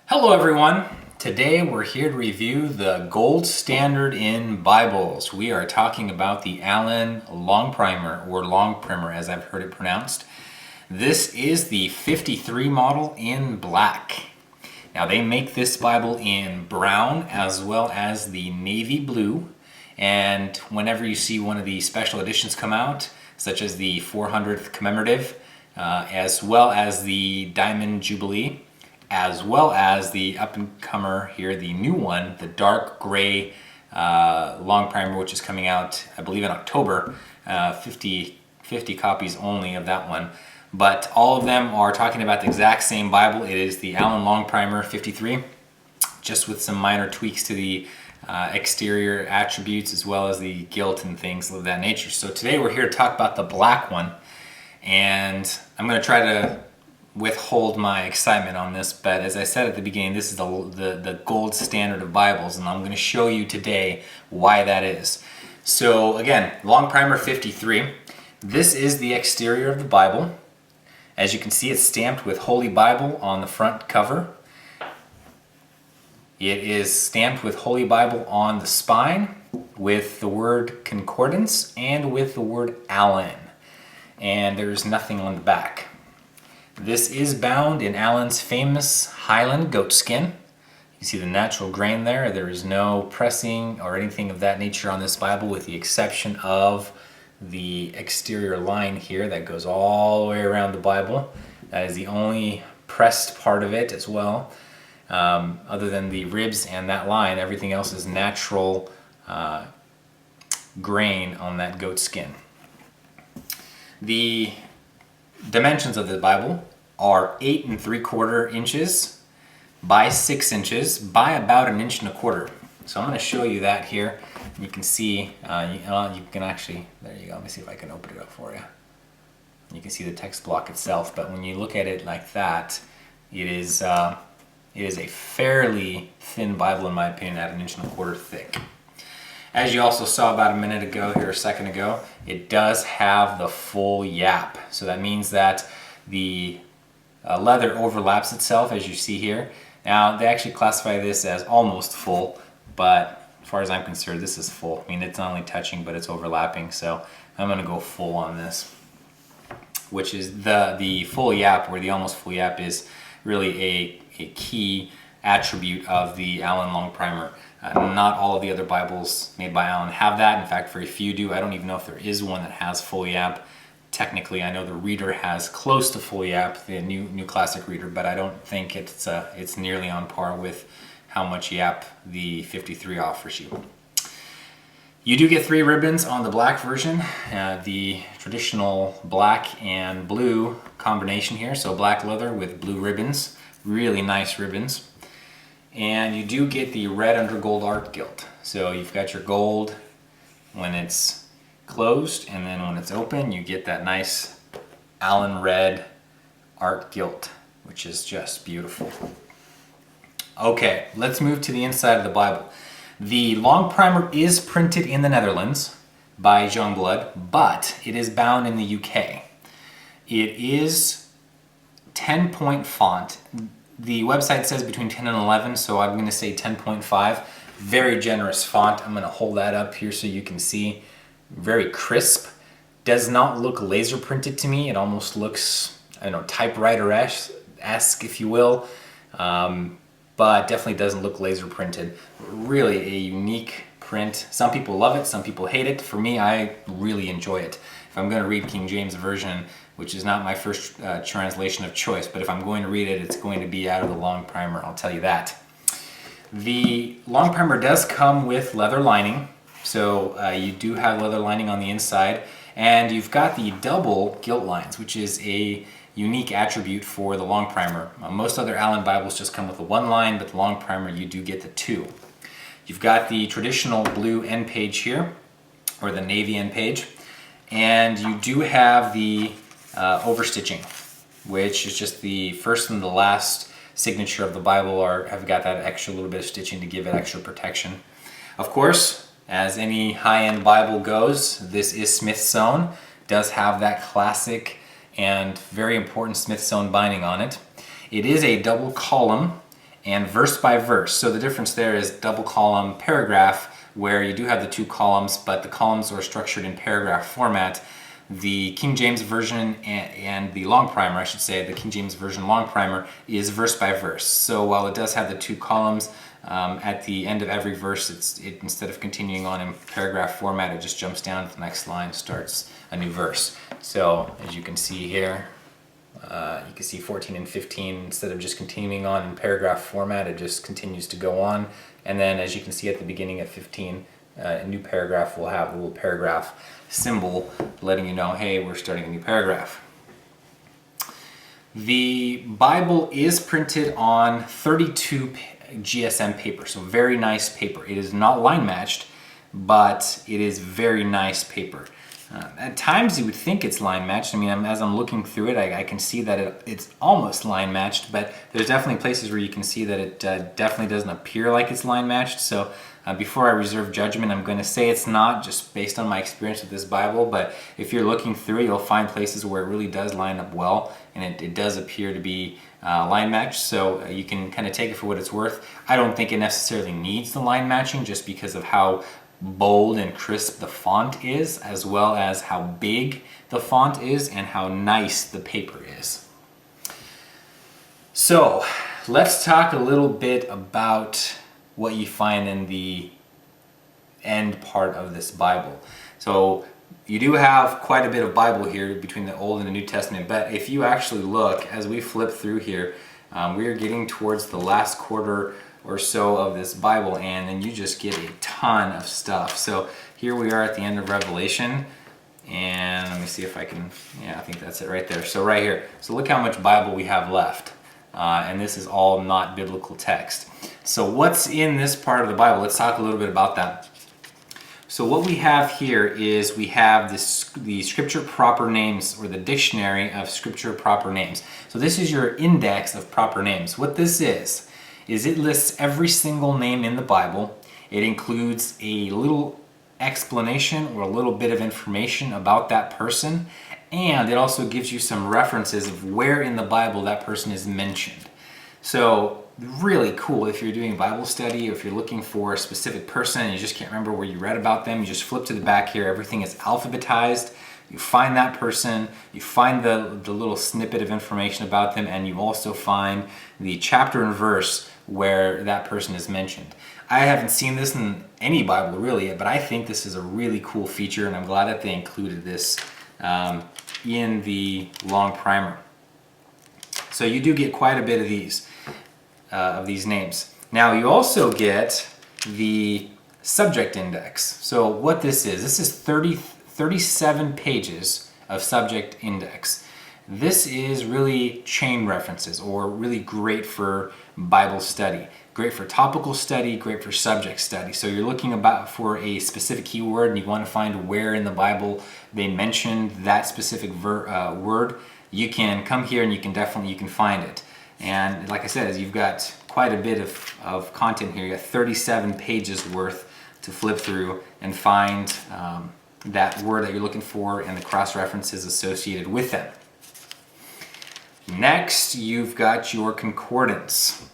Hello everyone! Today we're here to review the gold standard in Bibles. We are talking about the Allan Longprimer, or Longprimer as I've heard it pronounced. This is the 53 model in black. Now they make this Bible in brown as well as the navy blue, and whenever you see one of the special editions come out, such as the 400th commemorative, as well as the Diamond Jubilee, as well as the up-and-comer here, the new one, the dark gray Longprimer, which is coming out, I believe, in October. 50 copies only of that one. But all of them are talking about the exact same Bible. It is the Allan Longprimer 53, just with some minor tweaks to the exterior attributes as well as the gilt and things of that nature. So today we're here to talk about the black one, and I'm going to try to withhold my excitement on this, but as I said at the beginning, this is the gold standard of Bibles, and I'm going to show you today why that is. So again, Longprimer 53. This is the exterior of the Bible. As you can see, it's stamped with Holy Bible on the front cover. It is stamped with Holy Bible on the spine with the word Concordance and with the word Allan. And there's nothing on the back. This is bound in Allan's famous highland goatskin. You see the natural grain there. There is no pressing or anything of that nature on this Bible, with the exception of the exterior line here that goes all the way around the Bible. That is the only pressed part of it as well. Other than the ribs and that line, everything else is natural grain on that goatskin. The dimensions of the Bible are 8 3/4 inches by 6 inches by about 1 1/4 inches. So I'm going to show you that here. You can see, you can actually, there you go, let me see if I can open it up for you. You can see the text block itself, but when you look at it like that, it is a fairly thin Bible in my opinion, at 1 1/4 inches thick. As you also saw about a minute ago here, a second ago, it does have the full yap. So that means that the leather overlaps itself, as you see here. Now, they actually classify this as almost full, but as far as I'm concerned, this is full. I mean, it's not only touching, but it's overlapping, so I'm going to go full on this, which is the full yap, or the almost full yap, is really a key attribute of the Allan Longprimer. Not all of the other Bibles made by Allan have that. In fact, very few do. I don't even know if there is one that has full yap. Technically, I know the Reader has close to full yap, the new classic Reader, but I don't think it's nearly on par with how much yap the 53 offers you. You do get 3 ribbons on the black version, the traditional black and blue combination here. So black leather with blue ribbons, really nice ribbons. And you do get the red under gold art gilt. So you've got your gold when it's closed, and then when it's open, you get that nice Allan red art gilt, which is just beautiful. Okay, let's move to the inside of the Bible. The Longprimer is printed in the Netherlands by Youngblood, but it is bound in the UK. It is 10-point font. The website says between 10 and 11, so I'm going to say 10.5. Very generous font. I'm going to hold that up here so you can see. Very crisp. Does not look laser printed to me. It almost looks, I don't know, typewriter-esque, if you will. But definitely doesn't look laser printed. Really a unique print. Some people love it, some people hate it. For me, I really enjoy it. If I'm going to read King James Version, which is not my first translation of choice, but if I'm going to read it, it's going to be out of the Longprimer, I'll tell you that. The Longprimer does come with leather lining, so you do have leather lining on the inside, and you've got the double gilt lines, which is a unique attribute for the Longprimer. Most other Allan Bibles just come with the 1 line, but the Longprimer you do get the 2. You've got the traditional blue end page here, or the navy end page, and you do have the overstitching, which is just the first and the last signature of the Bible, or have got that extra little bit of stitching to give it extra protection. Of course, as any high-end Bible goes, this is Smith sewn. Does have that classic and very important Smith sewn binding on it. It is a double column, and verse by verse. So the difference there is double column paragraph, where you do have the two columns, but the columns are structured in paragraph format. The King James Version and the Longprimer, I should say, the King James Version Longprimer is verse by verse. So while it does have the two columns, at the end of every verse, instead of continuing on in paragraph format, it just jumps down to the next line, starts a new verse. So as you can see here, you can see 14 and 15, instead of just continuing on in paragraph format, it just continues to go on. And then as you can see at the beginning of 15, a new paragraph will have a little paragraph symbol letting you know, hey, we're starting a new paragraph. The Bible is printed on 32 GSM paper, so very nice paper. It is not line matched, but it is very nice paper. At times you would think it's line matched. I mean, as I'm looking through it, I can see that it's almost line matched, but there's definitely places where you can see that it definitely doesn't appear like it's line matched. So before I reserve judgment, I'm going to say it's not, just based on my experience with this Bible. But if you're looking through it, you'll find places where it really does line up well, and it does appear to be line matched. So you can kind of take it for what it's worth. I don't think it necessarily needs the line matching, just because of how bold and crisp the font is, as well as how big the font is and how nice the paper is. So let's talk a little bit about what you find in the end part of this Bible. So you do have quite a bit of Bible here between the Old and the New Testament, but if you actually look, as we flip through here, we are getting towards the last quarter or so of this Bible, and then you just get a ton of stuff. So here we are at the end of Revelation, and let me see if I can, yeah, I think that's it right there. So right here, so look how much Bible we have left, and this is all not biblical text. So what's in this part of the Bible? Let's talk a little bit about that. So what we have here is we have the scripture proper names, or the dictionary of scripture proper names. So this is your index of proper names. What this is it lists every single name in the Bible. It includes a little explanation or a little bit of information about that person, and it also gives you some references of where in the Bible that person is mentioned. So really cool if you're doing Bible study, or if you're looking for a specific person and you just can't remember where you read about them, you just flip to the back here. Everything is alphabetized. You find that person, you find the little snippet of information about them, and you also find the chapter and verse where that person is mentioned. I haven't seen this in any Bible really, but I think this is a really cool feature, and I'm glad that they included this in the Longprimer. So you do get quite a bit of these names. Now you also get the subject index. So what this is 37 pages of subject index. This is really chain references, or really great for Bible study. Great for topical study, great for subject study. So you're looking for a specific keyword and you want to find where in the Bible they mentioned that specific word. You can come here and you can find it. And like I said, you've got quite a bit of content here. You got 37 pages worth to flip through and find that word that you're looking for and the cross-references associated with them. Next, you've got your concordance.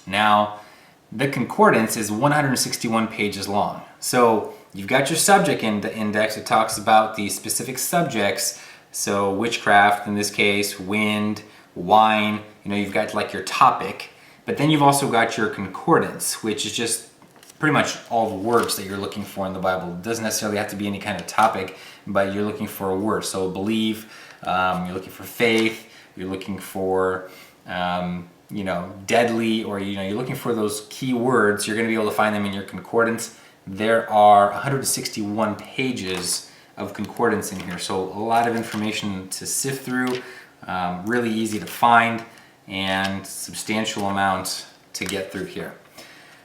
Now, the concordance is 161 pages long. So you've got your subject index. It talks about the specific subjects. So witchcraft, in this case, wind, wine. You've got like your topic. But then you've also got your concordance, which is just pretty much all the words that you're looking for in the Bible. It doesn't necessarily have to be any kind of topic, but you're looking for a word. So believe, you're looking for faith, you're looking for deadly, or you're looking for those key words. You're going to be able to find them in your concordance. There are 161 pages of concordance in here, so a lot of information to sift through, really easy to find, and substantial amount to get through here.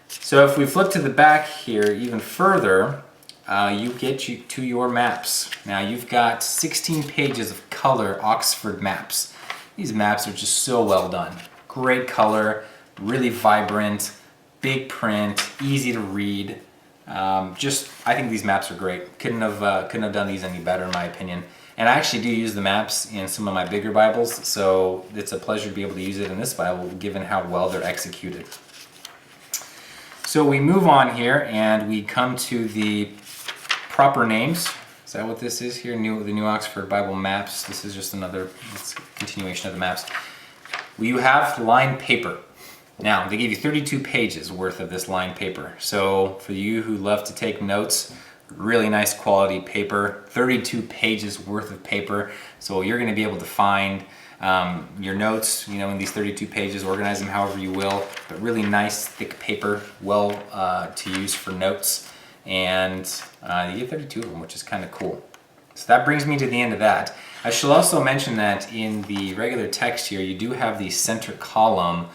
So if we flip to the back here even further, you get to your maps. Now you've got 16 pages of color Oxford maps. These maps are just so well done. Great color, really vibrant, big print, easy to read. I think these maps are great. Couldn't have done these any better in my opinion. And I actually do use the maps in some of my bigger Bibles, so it's a pleasure to be able to use it in this Bible given how well they're executed. So we move on here and we come to the proper names. Is that what this is here? The New Oxford Bible Maps. This is just another continuation of the maps. You have lined paper. Now, they give you 32 pages worth of this lined paper. So for you who love to take notes, really nice quality paper, 32 pages worth of paper. So you're going to be able to find your notes, in these 32 pages, organize them however you will, but really nice thick paper, well to use for notes. And you get 32 of them, which is kind of cool. So that brings me to the end of that. I shall also mention that in the regular text here, you do have the center column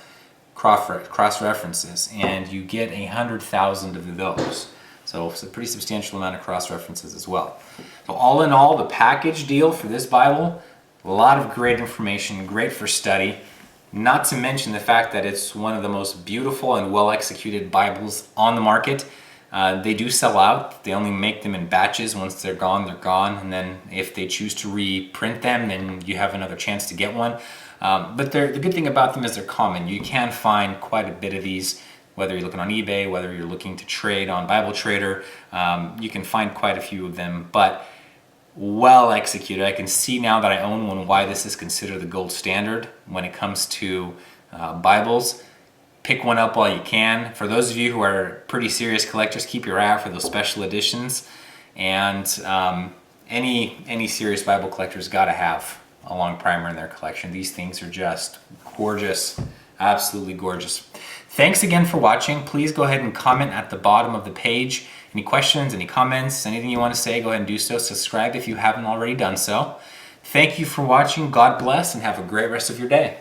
cross-references, and you get 100,000 of those. So it's a pretty substantial amount of cross-references as well. So all in all, the package deal for this Bible, a lot of great information, great for study. Not to mention the fact that it's one of the most beautiful and well-executed Bibles on the market. They do sell out. They only make them in batches. Once they're gone, they're gone. And then if they choose to reprint them, then you have another chance to get one. But the good thing about them is they're common. You can find quite a bit of these, whether you're looking on eBay, whether you're looking to trade on Bible Trader. You can find quite a few of them, but well executed. I can see now that I own one why this is considered the gold standard when it comes to Bibles. Pick one up while you can. For those of you who are pretty serious collectors, keep your eye out for those special editions. And any serious Bible collector's got to have a Longprimer in their collection. These things are just gorgeous, absolutely gorgeous. Thanks again for watching. Please go ahead and comment at the bottom of the page. Any questions, any comments, anything you want to say, go ahead and do so. Subscribe if you haven't already done so. Thank you for watching. God bless and have a great rest of your day.